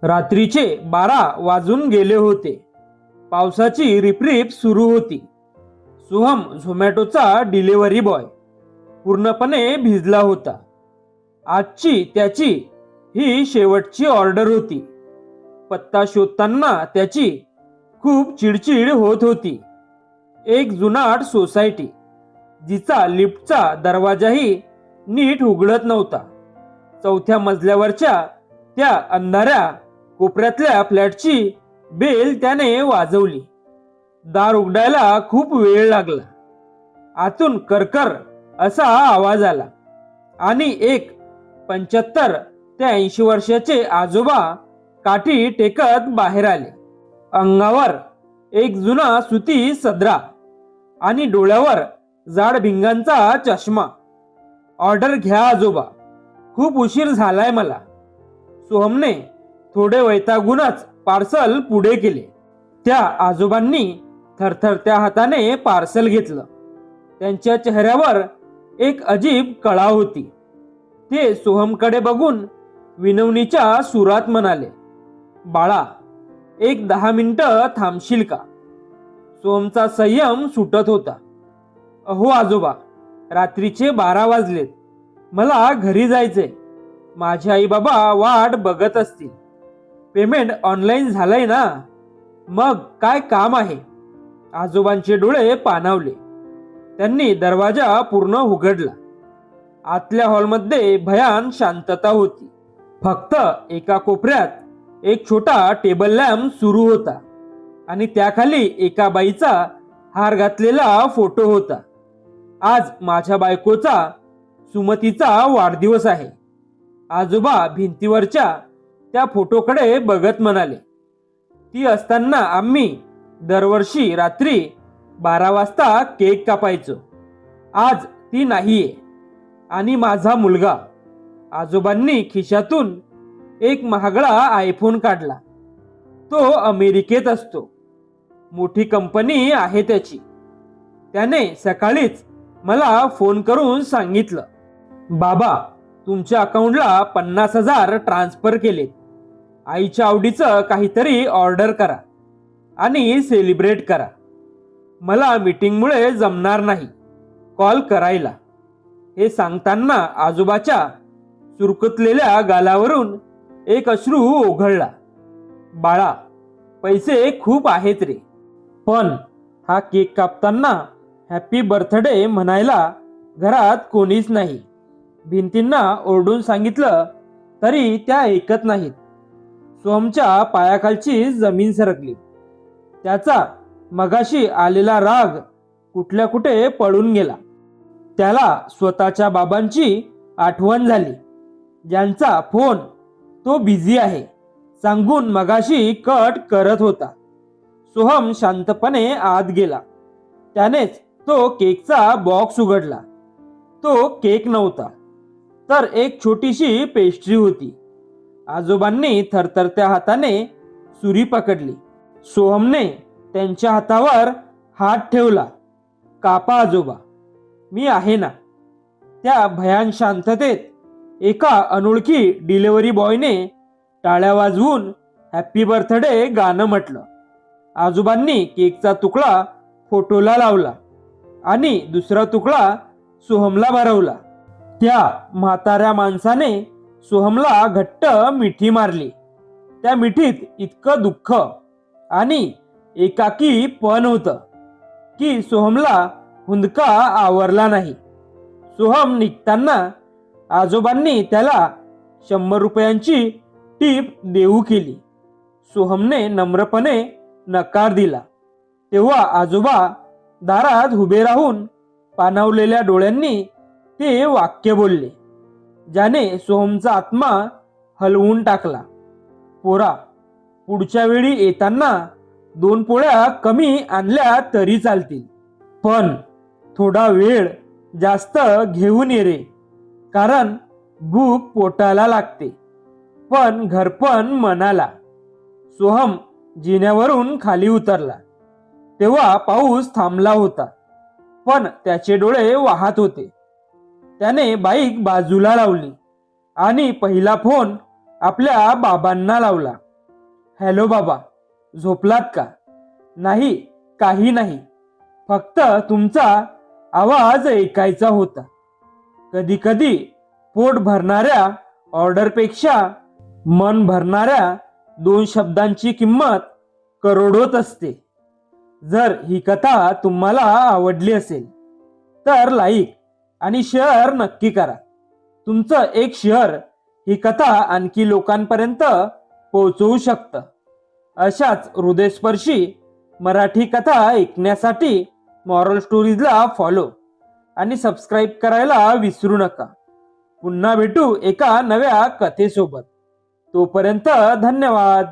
रात्रीचे 12 वाजून गेले होते. पावसाची रिपरिप सुरू होती. सोहम झोमॅटोचा डिलिव्हरी बॉय पूर्णपणे भिजला होता. आजची त्याची ही शेवटची ऑर्डर होती. पत्ता शोधताना त्याची खूप चिडचिड होत होती. एक जुनाट सोसायटी जिचा लिफ्टचा दरवाजाही नीट उघडत नव्हता. 4थ्या मजल्यावरच्या त्या अंधाऱ्या कोपऱ्यातल्या फ्लॅटची बेल त्याने वाजवली. दार उघडायला खूप वेळ लागला. आतून करकर असा आवाज आला आणि एक 75 ते 80 वर्षाचे आजोबा काठी टेकत बाहेर आले. अंगावर एक जुना सुती सदरा आणि डोळ्यावर जाड भिंगांचा चष्मा. ऑर्डर घ्या आजोबा, खूप उशीर झालाय मला. सोहमने थोडे वैतागूनच पार्सल पुढे केले. त्या आजोबांनी थरथरत्या हाताने पार्सल घेतलं. त्यांच्या चेहऱ्यावर एक अजीब कळा होती. ते सोहमकडे बघून विनवणीच्या सुरात म्हणाले, बाळा, एक 10 मिनिटं थांबशील का? सोहमचा संयम सुटत होता. अहो आजोबा, रात्रीचे 12 वाजलेत. मला घरी जायचंय. माझे आई बाबा वाट बघत असतील. पेमेंट ऑनलाईन झालंय ना? मग काय काम आहे? आजोबांचे डोळे पाणावले. त्यांनी दरवाजा पूर्ण उघडला. आतल्या हॉलमध्ये भयान शांतता होती. फक्त एका कोपऱ्यात एक छोटा टेबल लॅम्प सुरू होता आणि त्याखाली एका बाईचा हार घातलेला फोटो होता. आज माझ्या बायकोचा, सुमतीचा वाढदिवस आहे. आजोबा भिंतीवरच्या त्या फोटोकडे बघत म्हणाले, ती असताना आम्ही दरवर्षी रात्री 12 वाजता केक कापायचो. आज ती नाहीये. आणि माझा मुलगा. आजोबांनी खिशातून एक महागडा आयफोन काढला. तो अमेरिकेत असतो. मोठी कंपनी आहे त्याची. त्याने सकाळीच मला फोन करून सांगितलं, बाबा, तुमच्या अकाउंटला 50,000 ट्रान्सफर केले. आईच्या आवडीचं काहीतरी ऑर्डर करा आणि सेलिब्रेट करा. मला मीटिंगमुळे जमणार नाही कॉल करायला. हे सांगताना आजोबाच्या सुरकुतलेल्या गालावरून एक अश्रू ओघळला. बाळा, पैसे खूप आहेत रे, पण हा केक कापताना हॅपी बर्थडे म्हणायला घरात कोणीच नाही. भिंतींना ओरडून सांगितलं तरी त्या ऐकत नाहीत. सोहमच्या पायाखालची जमीन सरकली. त्याचा मगाशी आलेला राग कुठल्या कुठे पळून गेला. त्याला स्वतःच्या बाबांची आठवण झाली, ज्यांचा फोन तो बिझी आहे सांगून मगाशी कट करत होता. सोहम शांतपणे आत गेला. त्यानेच तो केकचा बॉक्स उघडला. तो केक नव्हता, तर एक छोटीशी पेस्ट्री होती. आजोबांनी थरथरत्या हाताने सुरी पकडली. सोहमने त्यांच्या हातावर हात ठेवला. कापा आजोबा, मी आहे ना. त्या भयान शांततेत एका अनोळखी डिलिव्हरी बॉयने टाळ्या वाजवून हॅपी बर्थडे गाणं म्हटलं. आजोबांनी केकचा तुकडा फोटोला लावला आणि दुसरा तुकडा सोहमला भरवला. त्या म्हाताऱ्या माणसाने सोहमला घट्ट मिठी मारली. त्या मिठीत इतकं दुःख आणि एकाकी पण होतं की सोहमला हुंदका आवरला नाही. सोहम निघताना आजोबांनी त्याला 100 रुपयांची टीप देऊ केली. सोहमने नम्रपणे नकार दिला. तेव्हा आजोबा दारात उभे राहून पाणावलेल्या डोळ्यांनी ते वाक्य बोलले, ज्याने सोहमचा आत्मा हलवून टाकला. पोरा, पुढच्या वेळी येताना 2 पोळ्या कमी आणल्या तरी चालतील, पण थोडा वेळ जास्त घेऊन ये रे, कारण भूक पोटाला लागते, पण घरपण मनाला. सोहम जिन्यावरून खाली उतरला तेव्हा पाऊस थांबला होता, पण त्याचे डोळे वाहत होते. त्याने बाईक बाजूला लावली आणि पहिला फोन आपल्या बाबांना लावला. हॅलो बाबा, झोपलात का? नाही, काही नाही. फक्त तुमचा आवाज ऐकायचा होता. कधी कधी पोट भरणाऱ्या ऑर्डरपेक्षा मन भरणाऱ्या 2 शब्दांची किंमत करोडोत असते. जर ही कथा तुम्हाला आवडली असेल तर लाईक आणि शेअर नक्की करा. तुमचं एक शेअर ही कथा आणखी लोकांपर्यंत पोहोचवू शकतं. अशाच हृदयस्पर्शी मराठी कथा ऐकण्यासाठी मॉरल स्टोरीजला फॉलो आणि सबस्क्राईब करायला विसरू नका. पुन्हा भेटू एका नव्या कथेसोबत. तोपर्यंत धन्यवाद.